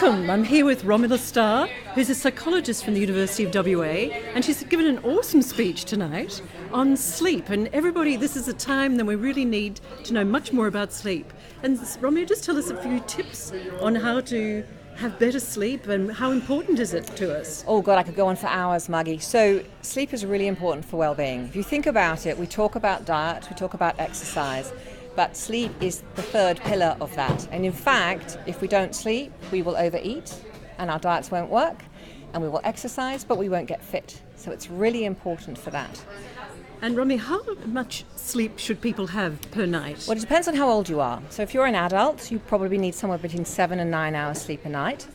Welcome. I'm here with Romola Starr, who's a psychologist from the University of WA, and she's given an awesome speech tonight on sleep. And everybody, this is a time that we really need to know much more about sleep. And Romola, just tell us a few tips on how to have better sleep and how important is it to us? Oh God, I could go on for hours, Maggie. So sleep is really important for well-being. If you think about it, we talk about diet, we talk about exercise, but sleep is the third pillar of that. And in fact, if we don't sleep, we will overeat and our diets won't work, and we will exercise, but we won't get fit. So it's really important for that. And Romy, how much sleep should people have per night? Well, it depends on how old you are. So if you're an adult, you probably need somewhere between 7 and 9 hours sleep a night.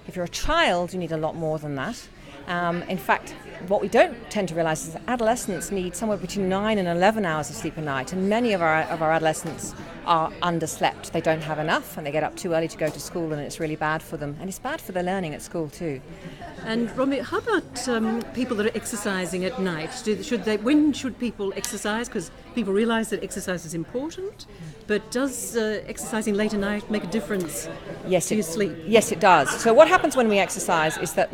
If you're a child, you need a lot more than that. In fact, what we don't tend to realize is that adolescents need somewhere between 9 and 11 hours of sleep a night, and many of our adolescents are underslept. They don't have enough, and they get up too early to go to school, and it's really bad for them, and it's bad for their learning at school too. And Romy, how about people that are exercising at night? When should people exercise? Because people realize that exercise is important, but does exercising late at night make a difference to your sleep? Yes, it does. So what happens when we exercise is that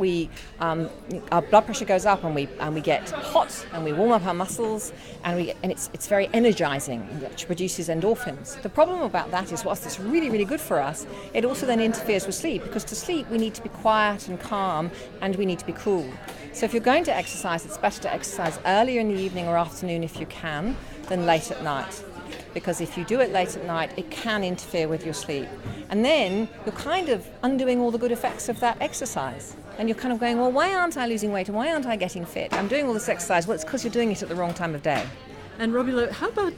our blood pressure goes up, and we get hot, and we warm up our muscles, and it's very energizing, which produces endorphins. The problem about that is, whilst it's really, really good for us, it also then interferes with sleep, because to sleep we need to be quiet and calm, and we need to be cool. So if you're going to exercise, it's better to exercise earlier in the evening or afternoon if you can, than late at night. Because if you do it late at night, it can interfere with your sleep. And then you're kind of undoing all the good effects of that exercise. And you're kind of going, well, why aren't I losing weight and why aren't I getting fit? I'm doing all this exercise. Well, it's because you're doing it at the wrong time of day. And Romola, how about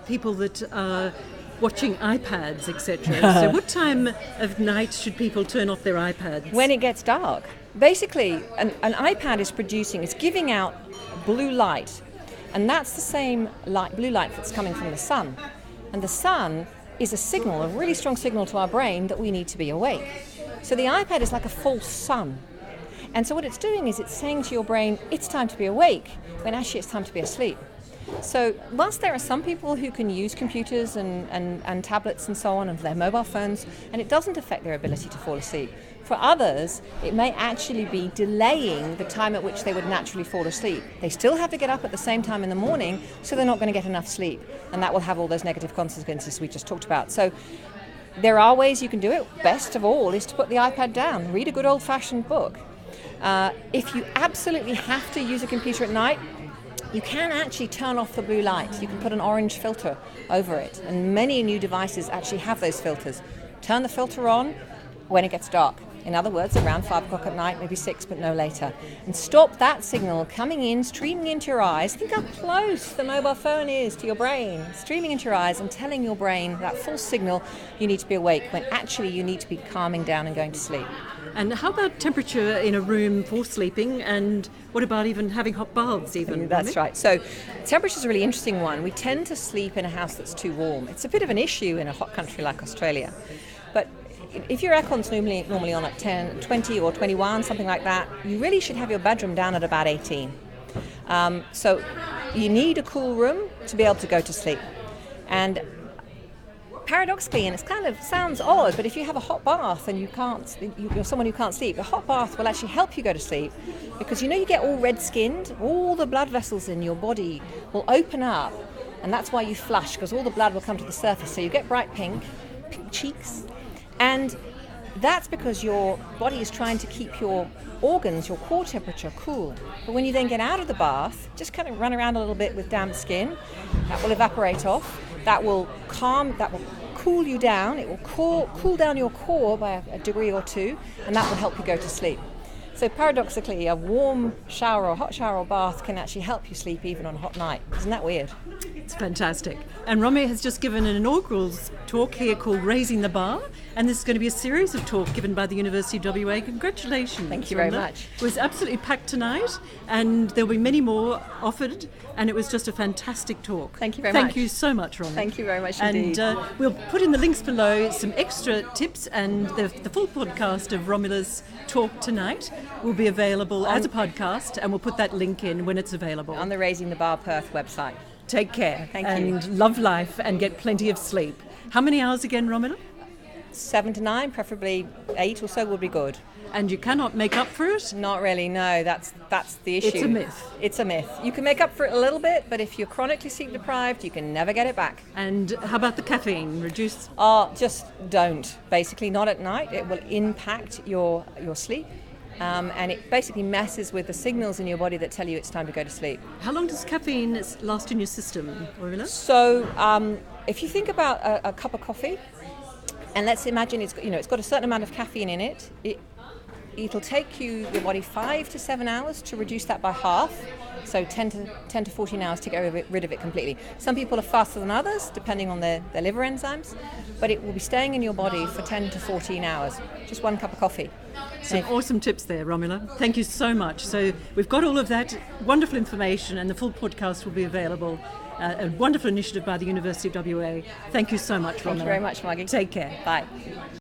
people that are watching iPads, etc.? So what time of night should people turn off their iPads? When it gets dark. Basically, an iPad is giving out blue light. And that's the same blue light that's coming from the sun. And the sun is a really strong signal to our brain that we need to be awake. So the iPad is like a false sun. And so what it's doing is it's saying to your brain, it's time to be awake, when actually it's time to be asleep. So whilst there are some people who can use computers and tablets and so on, and their mobile phones, and it doesn't affect their ability to fall asleep, for others, it may actually be delaying the time at which they would naturally fall asleep. They still have to get up at the same time in the morning, so they're not going to get enough sleep, and that will have all those negative consequences we just talked about. So there are ways you can do it. Best of all is to put the iPad down, read a good old-fashioned book. If you absolutely have to use a computer at night, you can actually turn off the blue light. You can put an orange filter over it, and many new devices actually have those filters. Turn the filter on when it gets dark. In other words, around 5 o'clock at night, maybe 6, but no later. And stop that signal coming in, streaming into your eyes. Think how close the mobile phone is to your brain, streaming into your eyes and telling your brain that false signal you need to be awake, when actually you need to be calming down and going to sleep. And how about temperature in a room for sleeping, and what about even having hot baths even? That's right. So temperature is a really interesting one. We tend to sleep in a house that's too warm. It's a bit of an issue in a hot country like Australia. But if your aircon's normally on at 10, 20 or 21, something like that, you really should have your bedroom down at about 18. So you need a cool room to be able to go to sleep. And paradoxically, and it kind of sounds odd, but if you have a hot bath and you're someone who can't sleep, the hot bath will actually help you go to sleep, because you get all red-skinned, all the blood vessels in your body will open up, and that's why you flush, because all the blood will come to the surface, so you get bright pink cheeks, and that's because your body is trying to keep your organs, your core temperature, cool. But when you then get out of the bath, just kind of run around a little bit with damp skin, that will evaporate off, that will cool you down, it will cool down your core by a degree or two, and that will help you go to sleep. So paradoxically, a warm shower or hot shower or bath can actually help you sleep even on a hot night. Isn't that weird? It's fantastic. And Romy has just given an inaugural talk here called Raising the Bar, and this is going to be a series of talks given by the University of WA. Congratulations. Thank you very much. It was absolutely packed tonight, and there'll be many more offered, and it was just a fantastic talk. Thank you very much. Thank you so much, Romy. Thank you very much indeed. And we'll put in the links below some extra tips, and the full podcast of Romola's talk tonight will be available as a podcast, and we'll put that link in when it's available. On the Raising the Bar Perth website. Take care. Thank you. And love life and get plenty of sleep. How many hours again, Romola? 7 to 9, preferably 8 or so would be good. And you cannot make up for it? Not really, no. That's the issue. It's a myth. It's a myth. You can make up for it a little bit, but if you're chronically sleep deprived, you can never get it back. And how about the caffeine? Reduce? Just don't. Basically, not at night. It will impact your sleep. And it basically messes with the signals in your body that tell you it's time to go to sleep. How long does caffeine last in your system, Romola? So if you think about a cup of coffee, and let's imagine it's got a certain amount of caffeine in it, it'll take your body 5 to 7 hours to reduce that by half. So 10 to 14 hours to get rid of it completely. Some people are faster than others, depending on their liver enzymes, but it will be staying in your body for 10 to 14 hours. Just one cup of coffee. Some awesome tips there, Romola. Thank you so much. So we've got all of that wonderful information, and the full podcast will be available. A wonderful initiative by the University of WA. Thank you so much, Romola. Thank you very much, Maggie. Take care. Bye.